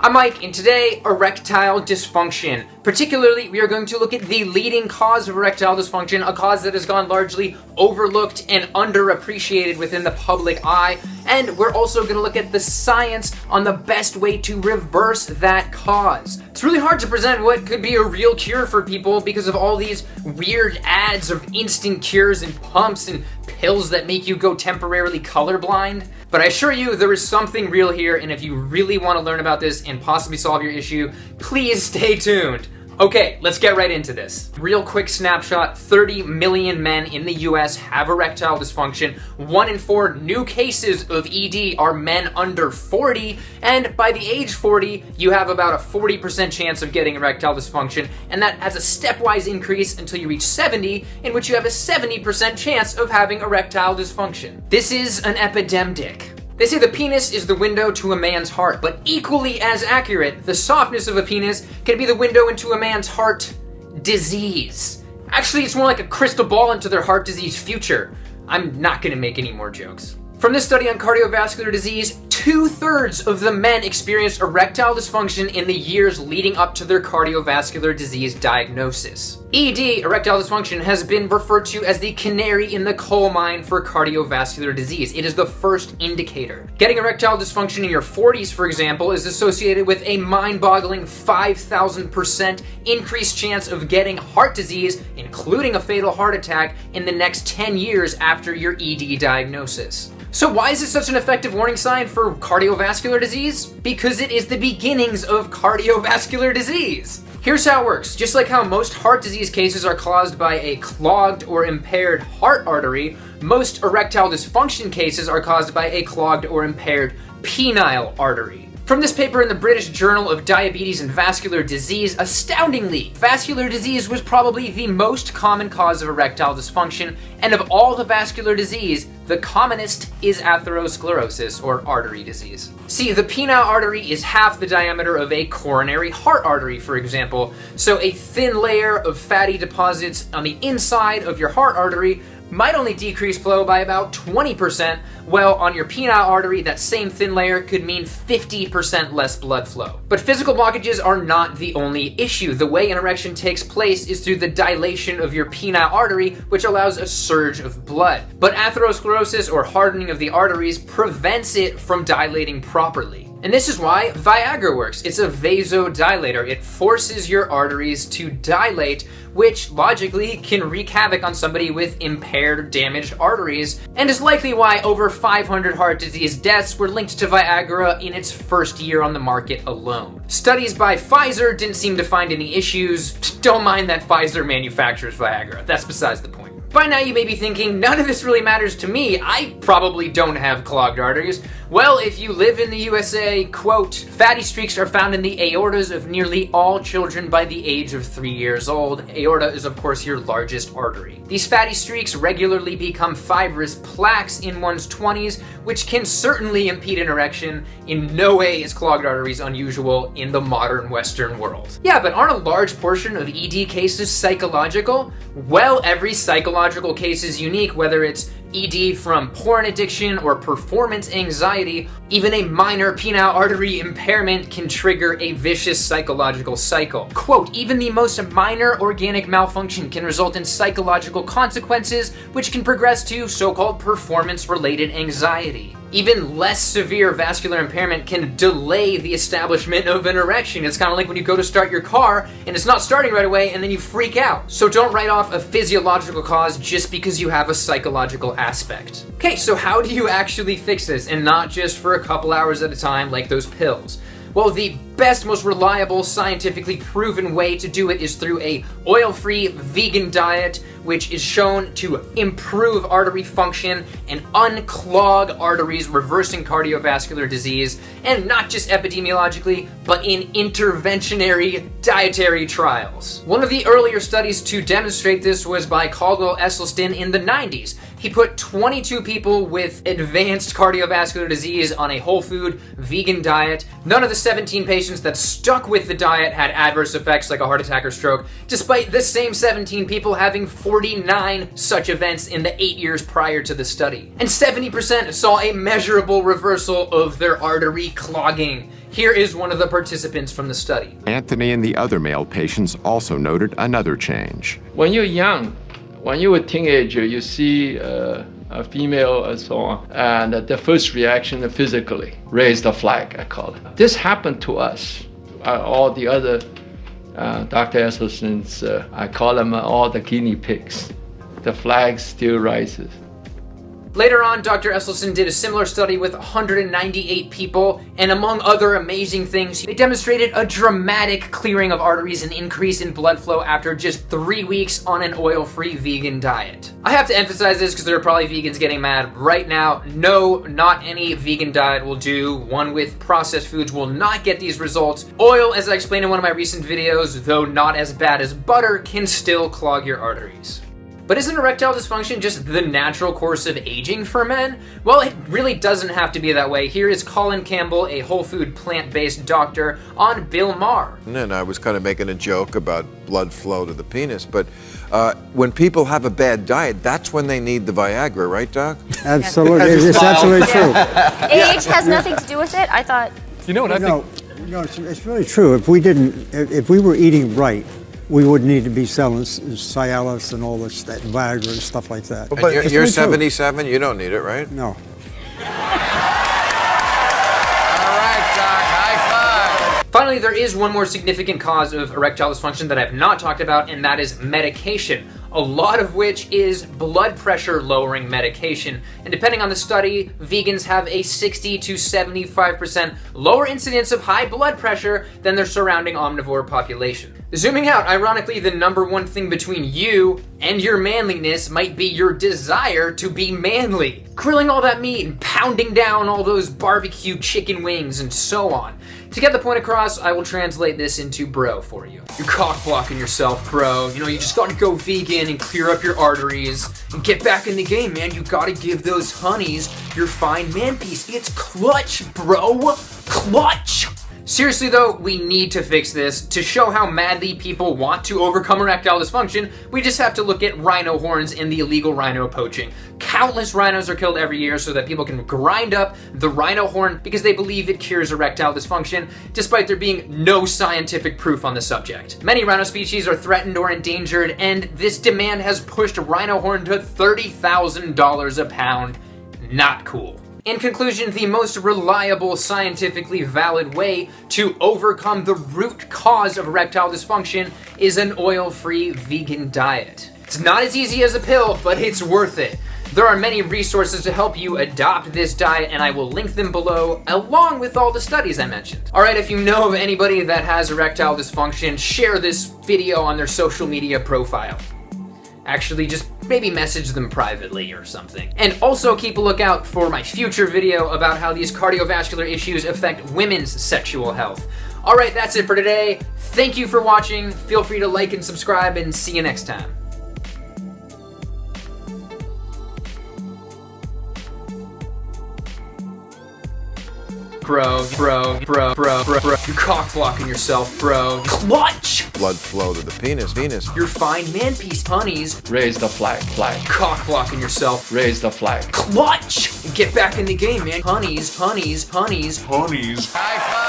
I'm Mike, and today, erectile dysfunction. Particularly, we are going to look at the leading cause of erectile dysfunction, a cause that has gone largely overlooked and underappreciated within the public eye, and we're also going to look at the science on the best way to reverse that cause. It's really hard to present what could be a real cure for people because of all these weird ads of instant cures and pumps and pills that make you go temporarily colorblind. But I assure you there is something real here, and if you really want to learn about this and possibly solve your issue, please stay tuned. Okay, let's get right into this. Real quick snapshot, 30 million men in the US have erectile dysfunction. 1 in 4 new cases of ED are men under 40, and by the age 40, you have about a 40% chance of getting erectile dysfunction, and that has a stepwise increase until you reach 70, in which you have a 70% chance of having erectile dysfunction. This is an epidemic. They say the penis is the window to a man's heart, but equally as accurate, the softness of a penis can be the window into a man's heart disease. Actually, it's more like a crystal ball into their heart disease future. I'm not gonna make any more jokes. From this study on cardiovascular disease, 2/3 of the men experienced erectile dysfunction in the years leading up to their cardiovascular disease diagnosis. ED, erectile dysfunction, has been referred to as the canary in the coal mine for cardiovascular disease. It is the first indicator. Getting erectile dysfunction in your 40s, for example, is associated with a mind-boggling 5,000% increased chance of getting heart disease, including a fatal heart attack, in the next 10 years after your ED diagnosis. So why is this such an effective warning sign for cardiovascular disease? Because it is the beginnings of cardiovascular disease. Here's how it works. Just like how most heart disease cases are caused by a clogged or impaired heart artery, most erectile dysfunction cases are caused by a clogged or impaired penile artery. From this paper in the British Journal of Diabetes and Vascular Disease, astoundingly, vascular disease was probably the most common cause of erectile dysfunction, and of all the vascular disease, the commonest is atherosclerosis, or artery disease. See, the penile artery is half the diameter of a coronary heart artery, for example, so a thin layer of fatty deposits on the inside of your heart artery might only decrease flow by about 20%, while on your penile artery, that same thin layer could mean 50% less blood flow. But physical blockages are not the only issue. The way an erection takes place is through the dilation of your penile artery, which allows a surge of blood. But atherosclerosis, or hardening of the arteries, prevents it from dilating properly. And this is why Viagra works. It's a vasodilator. It forces your arteries to dilate, which logically can wreak havoc on somebody with impaired, damaged arteries, and is likely why over 500 heart disease deaths were linked to Viagra in its first year on the market alone. Studies by Pfizer didn't seem to find any issues. Don't mind that Pfizer manufactures Viagra. That's besides the point. By now you may be thinking, none of this really matters to me. I probably don't have clogged arteries. Well, if you live in the USA, quote, fatty streaks are found in the aortas of nearly all children by the age of 3 years old. Aorta is, of course, your largest artery. These fatty streaks regularly become fibrous plaques in one's 20s, which can certainly impede an erection. In no way is clogged arteries unusual in the modern Western world. Yeah, but aren't a large portion of ED cases psychological? Well, every psychological case is unique, whether it's ED from porn addiction or performance anxiety. Even a minor penile artery impairment can trigger a vicious psychological cycle. Quote, even the most minor organic malfunction can result in psychological consequences, which can progress to so-called performance-related anxiety. Even less severe vascular impairment can delay the establishment of an erection. It's kind of like when you go to start your car and it's not starting right away and then you freak out. So don't write off a physiological cause just because you have a psychological aspect. Okay, so how do you actually fix this, and not just for a couple hours at a time like those pills? Well, the best, most reliable, scientifically proven way to do it is through a oil-free vegan diet, which is shown to improve artery function and unclog arteries, reversing cardiovascular disease, and not just epidemiologically, but in interventionary dietary trials. One of the earlier studies to demonstrate this was by Caldwell Esselstyn in the 90s. He put 22 people with advanced cardiovascular disease on a whole food vegan diet. None of the 17 patients that stuck with the diet had adverse effects like a heart attack or stroke, despite the same 17 people having 49 such events in the 8 years prior to the study. And 70% saw a measurable reversal of their artery clogging. Here is one of the participants from the study. Anthony and the other male patients also noted another change. When you're young, when you're a teenager, you see a female and so on, and the first reaction physically, raise the flag, I call it. This happened to us. All the other Dr. Esselstyn's, I call them all the guinea pigs. The flag still rises. Later on, Dr. Esselstyn did a similar study with 198 people, and among other amazing things, they demonstrated a dramatic clearing of arteries and increase in blood flow after just 3 weeks on an oil-free vegan diet. I have to emphasize this because there are probably vegans getting mad right now. No, not any vegan diet will do. One with processed foods will not get these results. Oil, as I explained in one of my recent videos, though not as bad as butter, can still clog your arteries. But isn't erectile dysfunction just the natural course of aging for men? Well, it really doesn't have to be that way. Here is Colin Campbell, a whole food plant-based doctor, on Bill Maher. And I was kind of making a joke about blood flow to the penis, but when people have a bad diet, that's when they need the Viagra, right, Doc? Absolutely, it's absolutely true. Age has nothing to do with it. I thought. You know what I think? No, it's really true. If we were eating right, we wouldn't need to be selling Cialis and all this, that Viagra and stuff like that. But you're 77, you don't need it, right? No. All right, Doc, high five. Finally, there is one more significant cause of erectile dysfunction that I have not talked about, and that is medication. A lot of which is blood pressure lowering medication. And depending on the study, vegans have a 60 to 75% lower incidence of high blood pressure than their surrounding omnivore population. Zooming out, ironically, the number one thing between you and your manliness might be your desire to be manly. Grilling all that meat and pounding down all those barbecue chicken wings and so on. To get the point across, I will translate this into bro for you. You're cock blocking yourself, bro. You know, you just gotta go vegan and clear up your arteries and get back in the game, man. You gotta give those honeys your fine man piece. It's clutch, bro. Clutch! Seriously though, we need to fix this. To show how madly people want to overcome erectile dysfunction, we just have to look at rhino horns and the illegal rhino poaching. Countless rhinos are killed every year so that people can grind up the rhino horn because they believe it cures erectile dysfunction, despite there being no scientific proof on the subject. Many rhino species are threatened or endangered, and this demand has pushed rhino horn to $30,000 a pound. Not cool. In conclusion, the most reliable, scientifically valid way to overcome the root cause of erectile dysfunction is an oil-free vegan diet. It's not as easy as a pill, but it's worth it. There are many resources to help you adopt this diet, and I will link them below, along with all the studies I mentioned. Alright, if you know of anybody that has erectile dysfunction, share this video on their social media profile. Actually, just maybe message them privately or something. And also keep a lookout for my future video about how these cardiovascular issues affect women's sexual health. Alright, that's it for today. Thank you for watching. Feel free to like and subscribe, and see you next time. Bro. You're cock blocking yourself, bro. Clutch! Blood flow to the penis. Your fine man piece, honeys. Raise the flag. Cock blocking yourself. Raise the flag. Clutch! Get back in the game, man. Honeys. High five.